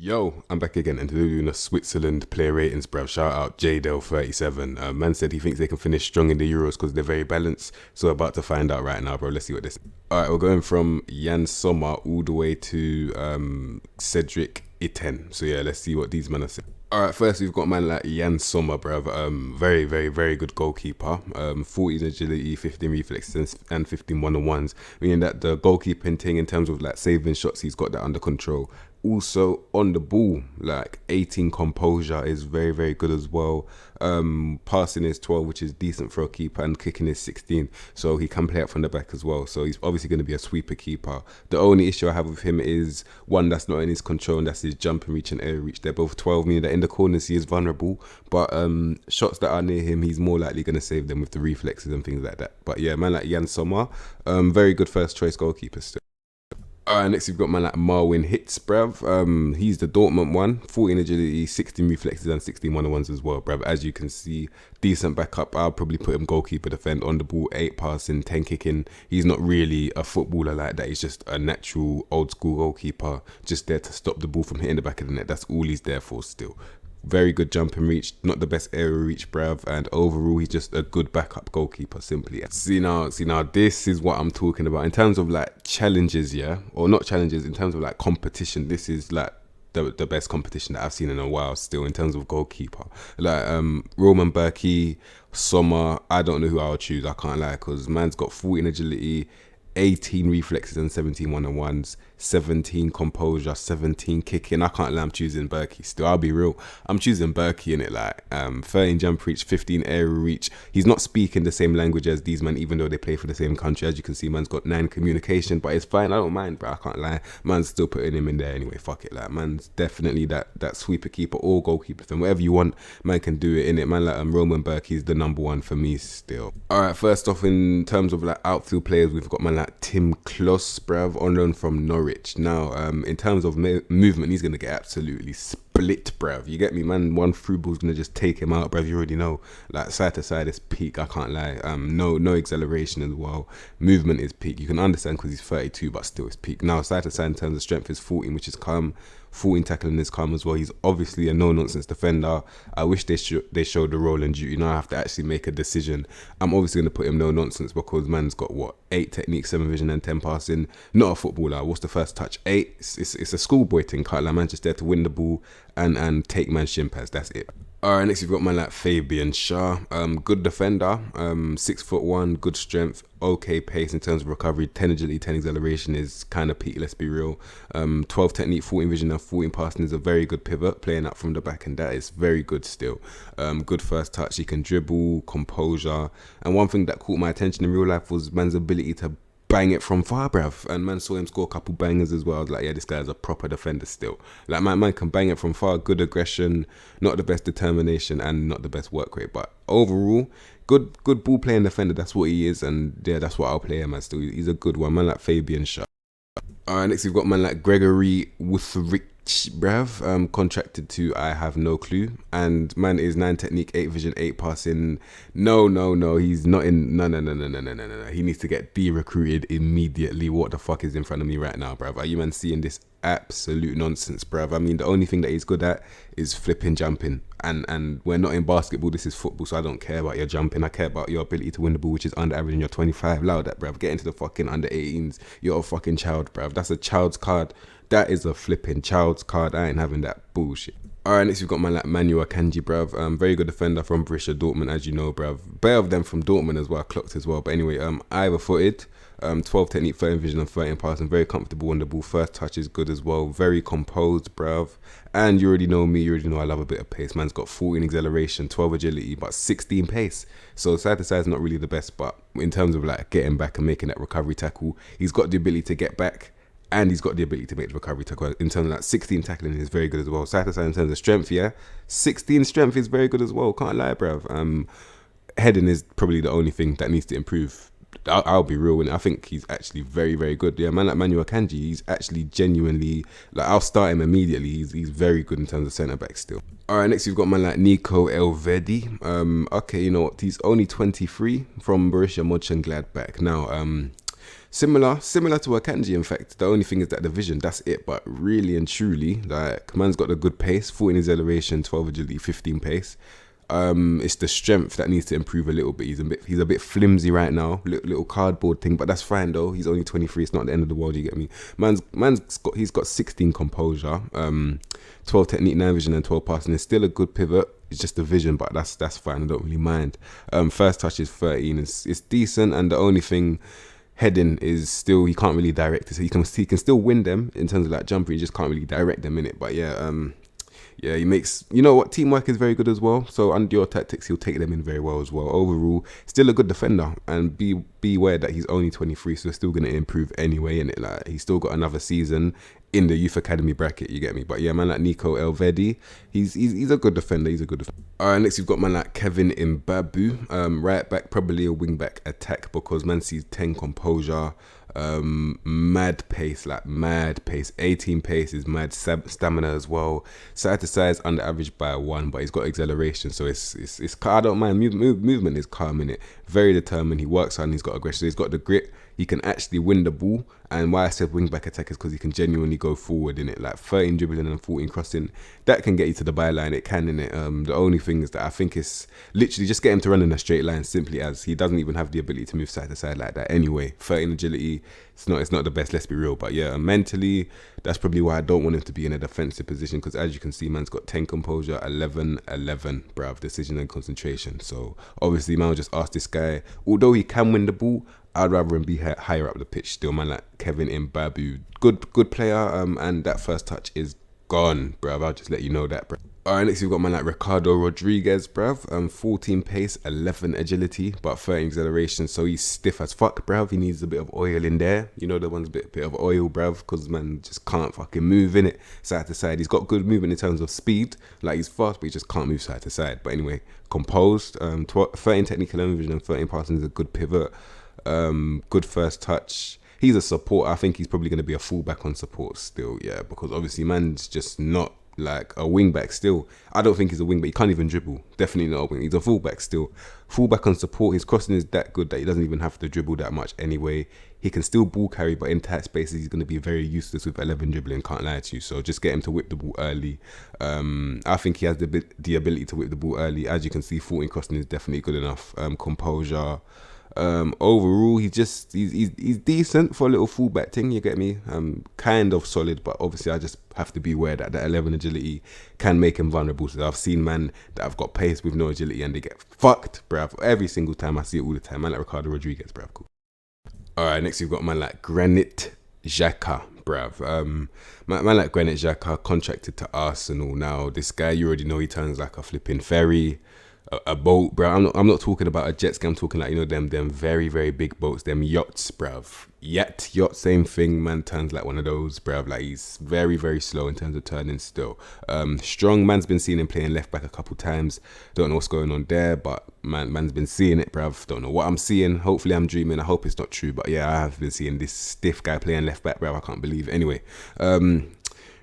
Yo, I'm back again and today we're doing a Switzerland player ratings, bruv. Shout out JDel37. Man said he thinks they can finish strong in the Euros because they're very balanced. So we're about to find out right now, bro. Let's see what this is. Alright, we're going from Jan Sommer all the way to Cedric Itten. So yeah, let's see what these men are saying. Alright, first we've got man like Jan Sommer, bruv. Very good goalkeeper. 14 agility, 15 reflexes, and 15 one-on-ones. Meaning that the goalkeeping thing in terms of like saving shots, he's got that under control. Also on the ball, like 18 composure is very good as well. Passing is 12, which is decent for a keeper, and kicking is 16, so he can play out from the back as well. So he's obviously going to be a sweeper keeper. The only issue I have with him is one that's not in his control, and that's his jump and reach and air reach. They're both 12, meaning that in the corners he is vulnerable, but shots that are near him, he's more likely going to save them with the reflexes and things like that. But yeah, man like Jan Sommer, very good first choice goalkeeper still. Next we've got man like Marwin Hitz, bruv. He's the Dortmund one, 14 agility, 16 reflexes and 16 one-on-ones as well, bruv. As you can see, decent backup. I'll probably put him goalkeeper, defend, on the ball, 8 passing, 10 kicking. He's not really a footballer like that. He's just a natural old school goalkeeper, just there to stop the ball from hitting the back of the net. That's all he's there for still. Very good jump and reach, not the best aerial reach, bruv, and overall he's just a good backup goalkeeper, simply. See now, this is what I'm talking about in terms of like challenges, yeah, or not challenges, in terms of like competition. This is like the best competition that I've seen in a while still in terms of goalkeeper. Like Roman Berkey, Sommer, I don't know who I'll choose, I can't lie, because man's got 14 agility, 18 reflexes and 17 one-on-ones, 17 composure, 17 kicking. I can't lie, I'm choosing Berkey still. I'll be real, I'm choosing Berkey in it. Like 13 jump reach, 15 aerial reach. He's not speaking the same language as these men, even though they play for the same country. As you can see, man's got 9 communication, but it's fine. I don't mind, bro. I can't lie, man's still putting him in there anyway. Fuck it, like man's definitely that sweeper keeper or goalkeeper thing. Whatever you want, man can do it in it. Man like Roman Berkey is the number one for me still. Alright, first off, in terms of like outfield players, we've got man like Tim Kloss, bruv, on loan from Norwich. Now, in terms of movement, he's going to get absolutely split, bruv. You get me, man? One through ball's going to just take him out, bruv. You already know. Like, side to side is peak, I can't lie. No acceleration as well. Movement is peak. You can understand because he's 32, but still it's peak. Now, side to side in terms of strength is 14, which is calm. 14 tackling is calm as well. He's obviously a no-nonsense defender. I wish they showed the role and duty. Now I have to actually make a decision. I'm obviously going to put him no-nonsense because man's got, what, 8 technique, 7 vision and 10 passing. Not a footballer. What's the first touch? 8. It's a schoolboy thing. Can't lie, man's just there to win the ball and take man's shin pads. That's it. Alright, next we've got man like Fabian Shah. Good defender, 6'1", good strength, okay pace in terms of recovery, 10 agility, 10 acceleration is kind of peak, let's be real. 12 technique, 14 vision and 14 passing is a very good pivot, playing up from the back, and that is very good still. Good first touch, he can dribble, composure, and one thing that caught my attention in real life was man's ability to bang it from far, bruv. And man saw him score a couple bangers as well. I was like, yeah, this guy's a proper defender still. Like, man can bang it from far. Good aggression, not the best determination, and not the best work rate. But overall, good ball playing defender. That's what he is, and yeah, that's what I'll play him as still. He's a good one, man like Fabian Shah. Alright, next we've got man like Gregory Wutheric, bruv, contracted to I have no clue, and man is 9 technique, 8 vision, 8 passing. No, he's not in. No. He needs to get de-recruited immediately. What the fuck is in front of me right now, bruv? Are you man seeing this absolute nonsense, bruv? I mean, the only thing that he's good at is flipping, jumping, and we're not in basketball, this is football, so I don't care about your jumping. I care about your ability to win the ball, which is under average, and you're 25. Allow that, bruv. Get into the fucking under 18s. You're a fucking child, bruv. That's a child's card. That is a flipping child's card. I ain't having that bullshit. Alright, next we've got man like Manuel Akanji, bruv. Very good defender from Borussia Dortmund, as you know, bruv. Better of them from Dortmund as well, clocked as well. But anyway, either footed, 12 technique, 13 vision and 13 passing. Very comfortable on the ball. First touch is good as well. Very composed, bruv. And you already know me, you already know I love a bit of pace. Man's got 14 acceleration, 12 agility, but 16 pace. So side to side is not really the best, but in terms of like getting back and making that recovery tackle, he's got the ability to get back. And he's got the ability to make the recovery tackle. In terms of that, 16 tackling is very good as well. Side to side in terms of strength, yeah, 16 strength is very good as well. Can't lie, bruv. Heading is probably the only thing that needs to improve. I'll be real, and I think he's actually very good. Yeah, man like Manuel Akanji, he's actually genuinely, like, I'll start him immediately. He's very good in terms of centre back still. Alright, next we've got man like Nico El Vedi. Okay, you know what? He's only 23 from Borussia Mönchengladbach. Now, Similar to Akanji, in fact. The only thing is that the vision, that's it. But really and truly, like, man's got a good pace, 14 acceleration, 12 agility, 15 pace. It's the strength that needs to improve a little bit. He's a bit flimsy right now, little cardboard thing, but that's fine though. He's only 23. It's not the end of the world. You get me? He's got 16 composure, 12 technique, 9 vision, and 12 passing. It's still a good pivot. It's just the vision, but that's fine. I don't really mind. First touch is 13. It's decent, and the only thing, heading is still, he can't really direct it. So he can still win them in terms of like jumper. He just can't really direct them in it. But yeah, yeah, he makes, you know what, teamwork is very good as well. So under your tactics, he'll take them in very well as well. Overall, still a good defender, and be aware that he's only 23, so still going to improve anyway. And like, he's still got another season in the youth academy bracket. You get me? But yeah, man like Nico El Vedi, he's a good defender. He's a good defender. All right, next you've got man like Kevin Mbabu, right back, probably a wing back attack, because man sees 10 composure. Mad pace, 18 pace is mad stamina as well. Side to side is under average by 1, but he's got acceleration, so it's I don't mind. Movement is calm in it. Very determined. He works hard and he's got aggression. So he's got the grit. He can actually win the ball, and why I said wing back attack is because he can genuinely go forward in it. Like 13 dribbling and 14 crossing, that can get you to the byline. It can in it. The only thing is that I think it's literally just get him to run in a straight line. Simply as he doesn't even have the ability to move side to side like that. Anyway, 13 agility. It's not the best. Let's be real. But yeah, mentally, that's probably why I don't want him to be in a defensive position, because as you can see, man's got 10 composure, 11, bruv, decision and concentration. So obviously, man will just ask this guy. Although he can win the ball, I'd rather him be higher up the pitch still. Man like Kevin Mbabu, good player, and that first touch is gone, bruv. I'll just let you know that, bruv. Alright, next we've got man like Ricardo Rodriguez, bruv. 14 pace, 11 agility, but 13 acceleration, so he's stiff as fuck, bruv. He needs a bit of oil in there. You know, the one's a bit of oil, bruv, because man just can't fucking move in it side to side. He's got good movement in terms of speed, like he's fast, but he just can't move side to side. But anyway, composed, 13 technical vision and 13 passing is a good pivot. Good first touch. He's a support. I think he's probably going to be a fullback on support still, yeah, because obviously man's just not like a wing back still. I don't think he's a wing back. He can't even dribble. Definitely not a wing. He's a fullback still. Fullback on support. His crossing is that good that he doesn't even have to dribble that much anyway. He can still ball carry, but in tight spaces he's going to be very useless with 11 dribbling, can't lie to you. So just get him to whip the ball early. I think he has the ability to whip the ball early. As you can see, 14 crossing is definitely good enough. Composure. Overall, he's decent for a little fullback thing, you get me? Kind of solid, but obviously I just have to be aware that the 11 agility can make him vulnerable. So I've seen man that have got pace with no agility and they get fucked, bruv. Every single time. I see it all the time. Man like Ricardo Rodriguez, bruv. Cool. Alright, next we've got man like Granit Xhaka, bruv. Man like Granit Xhaka, contracted to Arsenal now. This guy, you already know, he turns like a flipping ferry. A boat, bro. I'm not talking about a jet ski. I'm talking like, you know, them very, very big boats, them yachts, bruv. Yacht, same thing. Man turns like one of those, bruv. Like he's very, very slow in terms of turning still. Strong. Man's been seeing him playing left back a couple times. Don't know what's going on there, but man's been seeing it, bruv. Don't know what I'm seeing. Hopefully I'm dreaming. I hope it's not true, but yeah, I have been seeing this stiff guy playing left back, bruv. I can't believe it. Anyway,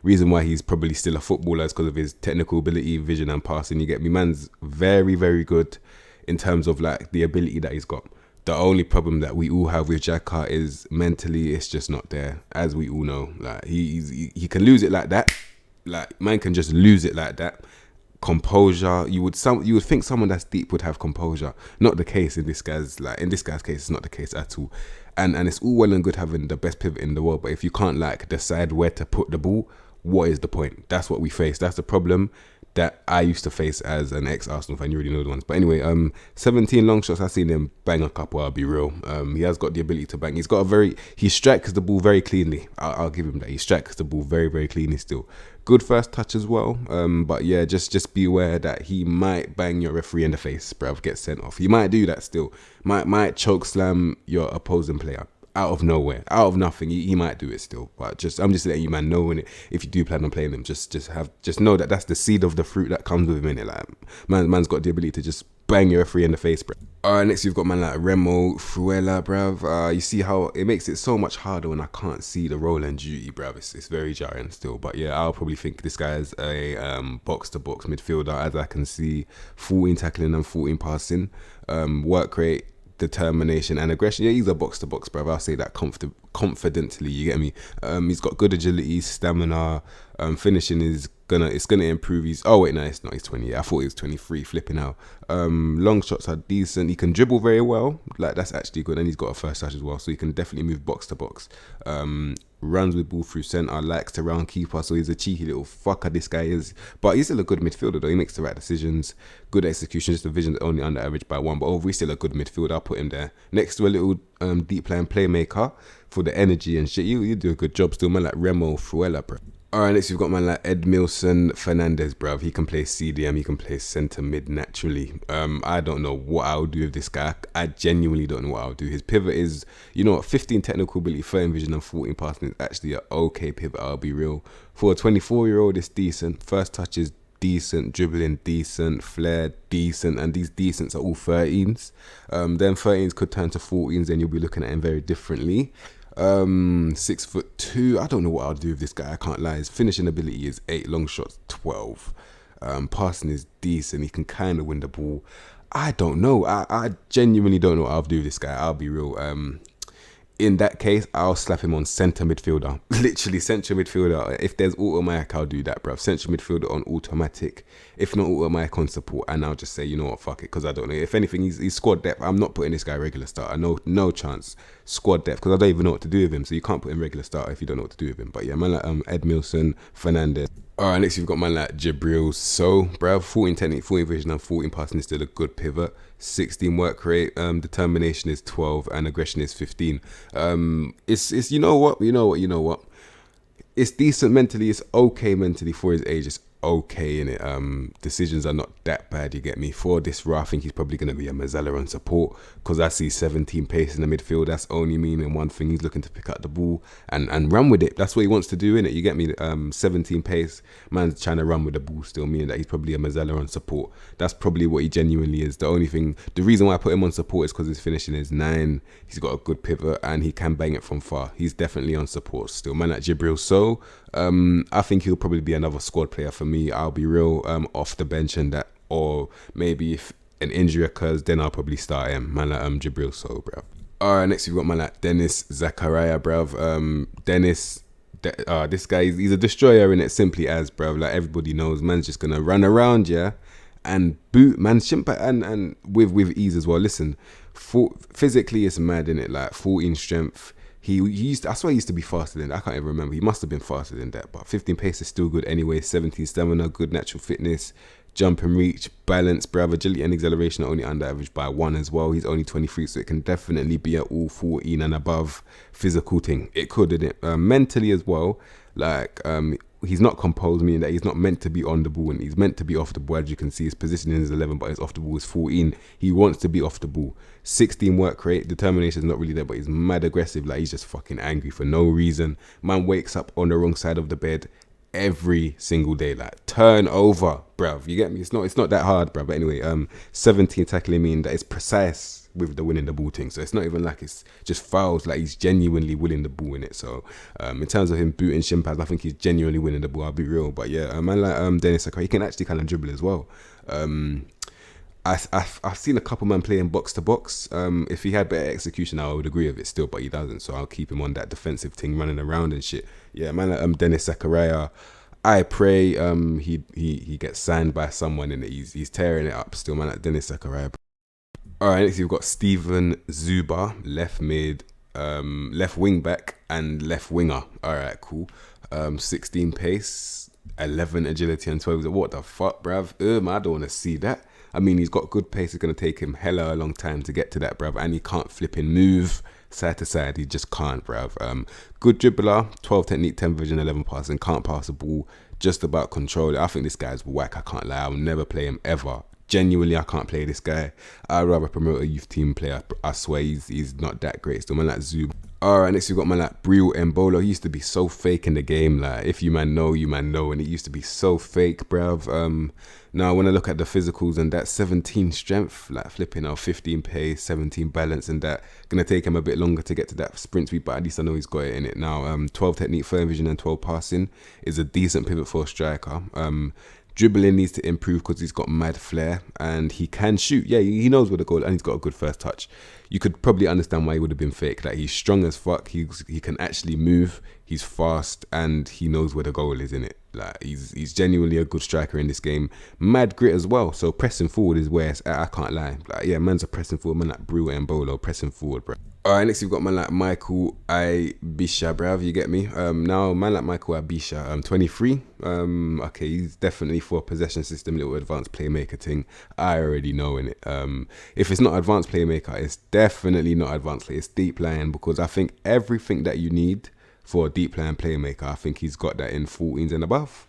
reason why he's probably still a footballer is because of his technical ability, vision and passing. You get me? Man's very, very good in terms of like the ability that he's got. The only problem that we all have with Xhaka is mentally it's just not there, as we all know. Like he can lose it like that. Like man can just lose it like that. Composure, you would think someone that's deep would have composure. Not the case in this guy's case. It's not the case at all. And it's all well and good having the best pivot in the world, but if you can't like decide where to put the ball, what is the point? That's what we face. That's the problem that I used to face as an ex-Arsenal fan. You already know the ones. But anyway, 17 long shots. I've seen him bang a couple, I'll be real. He has got the ability to bang. He strikes the ball very cleanly. I'll give him that. He strikes the ball very, very cleanly still. Good first touch as well. But yeah, just be aware that he might bang your referee in the face, bruv, get sent off. He might do that still. Might choke slam your opposing player. Out of nowhere, out of nothing, he might do it still. But I'm just letting you man know in it. If you do plan on playing him, just know that that's the seed of the fruit that comes with him in it. Like man's got the ability to just bang your referee in the face, bro. Alright, next you've got man like Remo Fruela, bruv. You see how it makes it so much harder when I can't see the role and duty, bruv. It's very jarring still. But yeah, I'll probably think this guy is a box-to-box midfielder, as I can see. 14 tackling and 14 passing. Work rate determination and aggression. Yeah, he's a box to box, bruv. I'll say that confidently. You get me? He's got good agility, stamina. Finishing is gonna improve. It's not. He's 20. I thought he was 23. Flipping out. Long shots are decent. He can dribble very well. Like, that's actually good, and he's got a first touch as well, so he can definitely move box to box. Runs with ball through centre, likes to round keeper, so he's a cheeky little fucker, this guy is. But he's still a good midfielder though. He makes the right decisions, good execution. Just the vision only under average by 1, but overall he's still a good midfielder. I'll put him there next to a little deep playing playmaker for the energy and shit. You do a good job still, man, like Remo Fruella, bro. Alright, next we've got man like Edmilson Fernandez, bruv. He can play CDM, he can play centre mid naturally. I don't know what I'll do with this guy. I genuinely don't know what I'll do. His pivot is, 15 technical ability, 13 vision and 14 passing is actually an okay pivot, I'll be real. For a 24-year-old, it's decent. First touch is decent, dribbling decent, flair decent, and these decents are all 13s. Then 13s could turn to 14s, and you'll be looking at him very differently. 6'2". I don't know what I'll do with this guy. I can't lie. His finishing ability is 8, long shots 12. Passing is decent. He can kind of win the ball. I don't know. I genuinely don't know what I'll do with this guy. I'll be real. In that case, I'll slap him on centre midfielder. Literally central midfielder. If there's automatic, I'll do that, bruv. Central midfielder on automatic. If not automatic, on support. And I'll just say, you know what, fuck it. Because I don't know. If anything, he's squad depth. I'm not putting this guy regular starter. No chance. Squad depth. Because I don't even know what to do with him. So you can't put him regular starter if you don't know what to do with him. But yeah, man like Edmilson Fernandez. Alright, next we've got man like Jibril So, bruv. 14 technique, 14 vision and 14 passing is still a good pivot. 16 work rate, determination is 12 and aggression is 15. It's you know what? It's decent mentally, it's okay mentally for his age, it's okay in it. Decisions are not that bad, you get me. For this row, I think he's probably going to be a Mazzella on support, because I see 17 pace in the midfield. That's only meaning one thing: he's looking to pick up the ball and run with it. That's what he wants to do, innit? You get me? 17 pace, man's trying to run with the ball still, meaning that he's probably a Mazzella on support. That's probably what he genuinely is. The reason why I put him on support is because his finishing is 9. He's got a good pivot and he can bang it from far. He's definitely on support still. Man like Jibril So, I think he'll probably be another squad player for me. I'll be real, off the bench and that, or maybe if an injury occurs, then I'll probably start him. Man like Jibril So, bruv. Alright, next we've got man like Dennis Zachariah, bruv. This guy, he's a destroyer in it, simply as, bruv. Like, everybody knows, man's just gonna run around, yeah, and boot, man, and with ease as well. Listen, physically it's mad, innit? Like 14 strength. I swear he used to be faster than that. I can't even remember. He must have been faster than that. But 15 pace is still good anyway. 17 stamina, good natural fitness, jump and reach, balance, bruv. Agility and acceleration are only under average by 1 as well. He's only 23, so it can definitely be at all 14 and above physical thing. It could, didn't it? Mentally as well, like, he's not composed, meaning that he's not meant to be on the ball and he's meant to be off the ball. As you can see, his positioning is 11, but his off the ball is 14. He wants to be off the ball. 16 work rate, determination is not really there, but he's mad aggressive. Like, he's just fucking angry for no reason. Man wakes up on the wrong side of the bed every single day. Like, turn over, bruv. You get me? It's not that hard, bruv. But anyway, 17 tackling, mean that it's precise with the winning the ball thing. So it's not even like it's just fouls. Like, he's genuinely winning the ball in it. So in terms of him booting shin pads, I think he's genuinely winning the ball. I'll be real. But yeah, man like Dennis Zachariah, he can actually kind of dribble as well. I've seen a couple man playing box to box. If he had better execution, I would agree with it still, but he doesn't. So I'll keep him on that defensive thing, running around and shit. Yeah, man like Dennis Zachariah, I pray he gets signed by someone and he's tearing it up still, man like Dennis Zachariah. Alright, next we've got Steven Zuba, left mid, left wing back and left winger. Alright, cool. 16 pace, 11 agility and 12. What the fuck, bruv? I don't want to see that. I mean, he's got good pace. It's going to take him hella a long time to get to that, bruv. And he can't flipping move side to side. He just can't, bruv. Good dribbler, 12 technique, 10 vision, 11 passing. Can't pass the ball, just about control. I think this guy's whack. I can't lie. I'll never play him ever. Genuinely, I can't play this guy. I'd rather promote a youth team player. I swear he's not that great. Still, man like Zuba. Alright, next we've got man like Breel Embolo. He used to be so fake in the game. Like, if you man know, you man know. And it used to be so fake, bruv. Now, when I look at the physicals and that 17 strength, like flipping out 15 pace, 17 balance, and that gonna take him a bit longer to get to that sprint speed, but at least I know he's got it in it now. 12 technique, 13 vision, and 12 passing is a decent pivot for a striker. Dribbling needs to improve because he's got mad flair and he can shoot. Yeah, he knows where to go and he's got a good first touch. you could probably understand why he would have been fake. Like, he's strong as fuck. He can actually move. He's fast, and he knows where the goal is in it. Like, he's genuinely a good striker in this game. Mad grit as well. So pressing forward is where it's at. I can't lie. Like, yeah, man's a pressing forward. Man like Brewer and Bolo pressing forward, bro. Alright, next we've got man like Michael Abisha, bruv, you get me? Now, man like Michael Abisha, 23. Okay, he's definitely for a possession system, little advanced playmaker thing. I already know in it. If it's not advanced playmaker, it's definitely not advanced play. It's deep line, because I think everything that you need for a deep line playmaker, I think he's got that in 14s and above.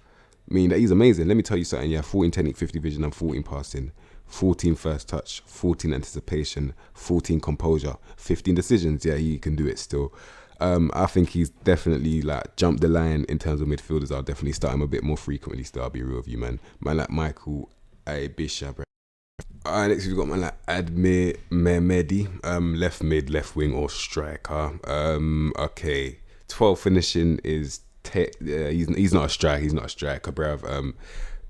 I mean, he's amazing. Let me tell you something. Yeah, 14 technique, 50 vision, and 14 passing. 14 first touch, 14 anticipation, 14 composure, 15 decisions. Yeah, he can do it still. I think he's definitely like jumped the line in terms of midfielders. I'll definitely start him a bit more frequently still, I'll be real with you, man. Man like Michael Abisha, bro. Alright, next we've got man like Admir Mehmedi, left mid, left wing, or striker. Okay, 12 finishing is he's not a striker. He's not a striker, bruv.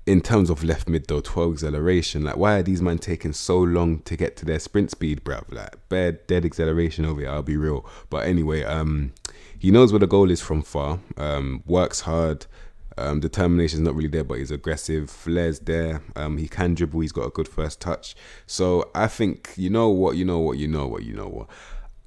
In terms of left mid though, 12 acceleration. Like, why are these men taking so long to get to their sprint speed, bruv? Like, dead acceleration over here, I'll be real. But anyway, he knows where the goal is from far. Works hard. Determination's not really there, but he's aggressive. Flair's there. He can dribble. He's got a good first touch. So I think, you know what.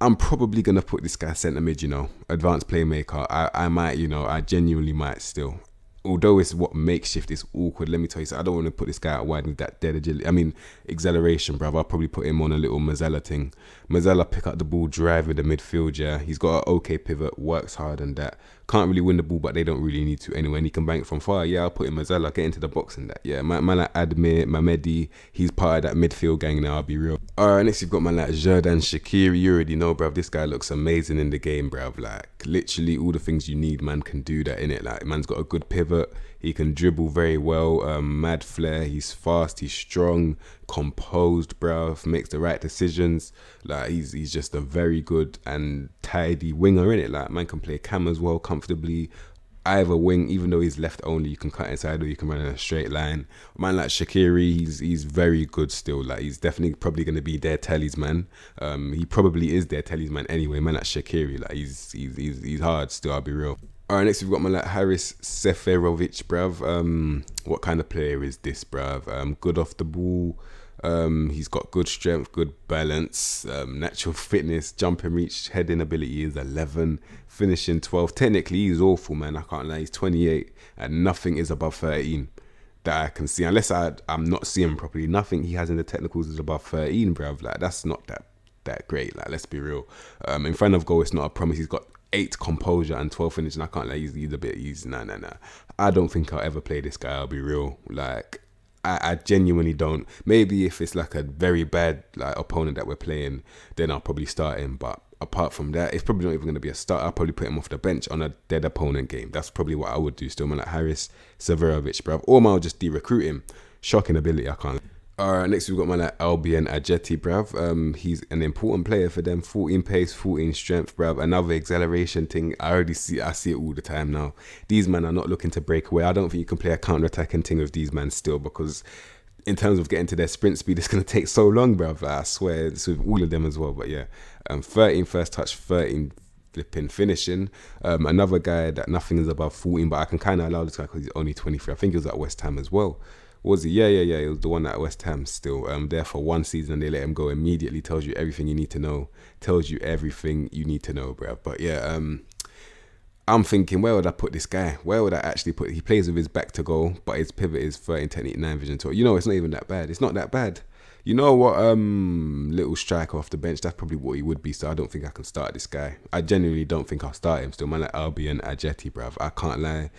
I'm probably gonna put this guy centre mid. Advanced playmaker. I might. I genuinely might still. Although it's what makeshift, it's awkward. Let me tell you, so I don't want to put this guy out wide with that dead agility. I mean, acceleration, bruv. I'll probably put him on a little Mazzella thing. Mazzella pick up the ball, drive with the midfield, yeah. He's got an okay pivot, works hard and that. Can't really win the ball, but they don't really need to anyway. And he can bank from far. Yeah, I'll put him Mazzella, get into the box and that. Yeah, man like Admir Mehmedi, he's part of that midfield gang now, I'll be real. Alright, next you've got man like Jourdan Shaqiri. You already know, bruv. This guy looks amazing in the game, bruv. Like, literally all the things you need, man can do that in it. Like, man's got a good pivot. He can dribble very well, mad flair, he's fast, he's strong, composed, bruv, makes the right decisions. Like, he's just a very good and tidy winger, innit? Like, man can play cam as well comfortably. Either wing, even though he's left only, you can cut inside or you can run in a straight line. Man like Shaqiri, he's very good still. Like, he's definitely probably gonna be their Telly's man. He probably is their Telly's man anyway. Man like Shaqiri, like he's hard still, I'll be real. Alright, next we've got man like Haris Seferovic, bruv. What kind of player is this, bruv? Good off the ball. He's got good strength, good balance, natural fitness, jumping reach, heading ability is 11, finishing 12. Technically, he's awful, man. I can't lie. He's 28, and nothing is above 13 that I can see. Unless I'm not seeing properly, nothing he has in the technicals is above 13, bruv. Like, that's not that great. Like, let's be real. In front of goal, it's not a promise. He's got 8 composure and 12 finishing. I can't lie. He's a bit. Nah. I don't think I'll ever play this guy. I'll be real. Like, I genuinely don't. Maybe if it's like a very bad like opponent that we're playing, then I'll probably start him. But apart from that, it's probably not even going to be a start. I'll probably put him off the bench on a dead opponent game. That's probably what I would do still, man. Like Haris Seferovic, bruv. Or I'll just de-recruit him. Shocking ability, I can't. Alright, next we've got man like Albion Ajeti, bruv. He's an important player for them. 14 pace, 14 strength, bruv. Another acceleration thing. I see it all the time now. These men are not looking to break away. I don't think you can play a counter-attacking thing with these men still, because in terms of getting to their sprint speed, it's going to take so long, bruv. Like, I swear, it's with all of them as well. But yeah, 13 first touch, 13 flipping finishing. Another guy that nothing is above 14, but I can kind of allow this guy because he's only 23. I think he was at West Ham as well. Was he? Yeah. He was the one at West Ham still. There for one season and they let him go immediately. Tells you everything you need to know. Bruv. But yeah, I'm thinking, where would I put this guy? Where would I actually put? He plays with his back to goal, but his pivot is 13, 10, 8, 9 vision. So it's not even that bad. It's not that bad. You know what? Little striker off the bench. That's probably what he would be. So I don't think I can start this guy. I genuinely don't think I'll start him still. Man like Albion Ajeti, bruv. I can't lie.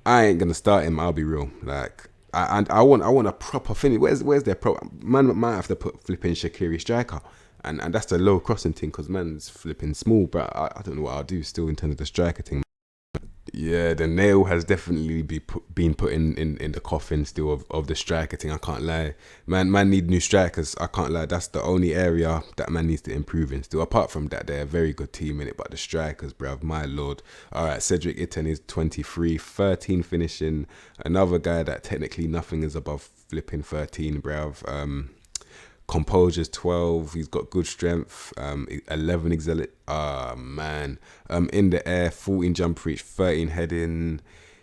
I ain't gonna start him. I'll be real. Like. I want a proper finish. Where's their pro? Man might have to put flipping Shaqiri striker, and that's the low crossing thing because man's flipping small. But I don't know what I'll do still in terms of the striker thing. Yeah, the nail has definitely been put in the coffin still of the striker thing. I can't lie, man need new strikers. I can't lie. That's the only area that man needs to improve in still. Apart from that, they're a very good team in it, but the strikers, bruv, my lord. All right, Cedric Itten is 23, 13 finishing. Another guy that technically nothing is above flipping 13, bruv. Composure's 12. He's got good strength. 11 exilic. Man. In the air, 14 jump reach, 13 heading.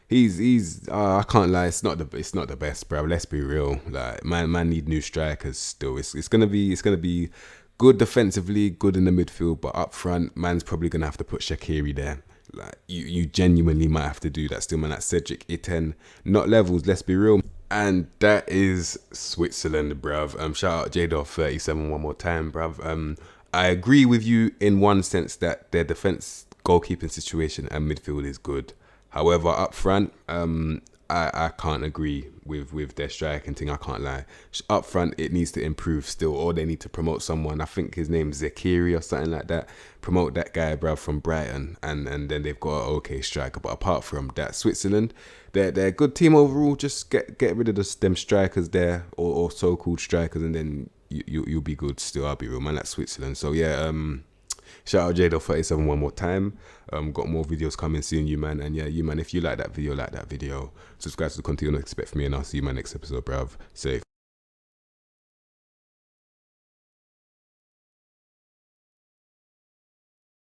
He's I can't lie, it's not the best, bro. Let's be real. Like man need new strikers still. It's gonna be good defensively, good in the midfield, but up front, man's probably gonna have to put Shaqiri there. Like you genuinely might have to do that still, man. That Cedric Itten, not levels, let's be real. And that is Switzerland, bruv. Shout out JDoff37 one more time, bruv. I agree with you in one sense that their defense, goalkeeping situation and midfield is good. However, up front, I can't agree with their striking thing. I can't lie. Up front, it needs to improve still, or they need to promote someone. I think his name's Zachariah or something like that. Promote that guy, bruv, from Brighton, and then they've got an okay striker. But apart from that, Switzerland, they're a good team overall. Just get rid of them strikers there, or so-called strikers, and then you'll be good still. I'll be real, man. That's Switzerland. So yeah, shout out JDL37 one more time. Got more videos coming soon, you man. And yeah, you man, if you like that video, subscribe to the content you don't expect from me, and I'll see you in my next episode, bruv. Safe.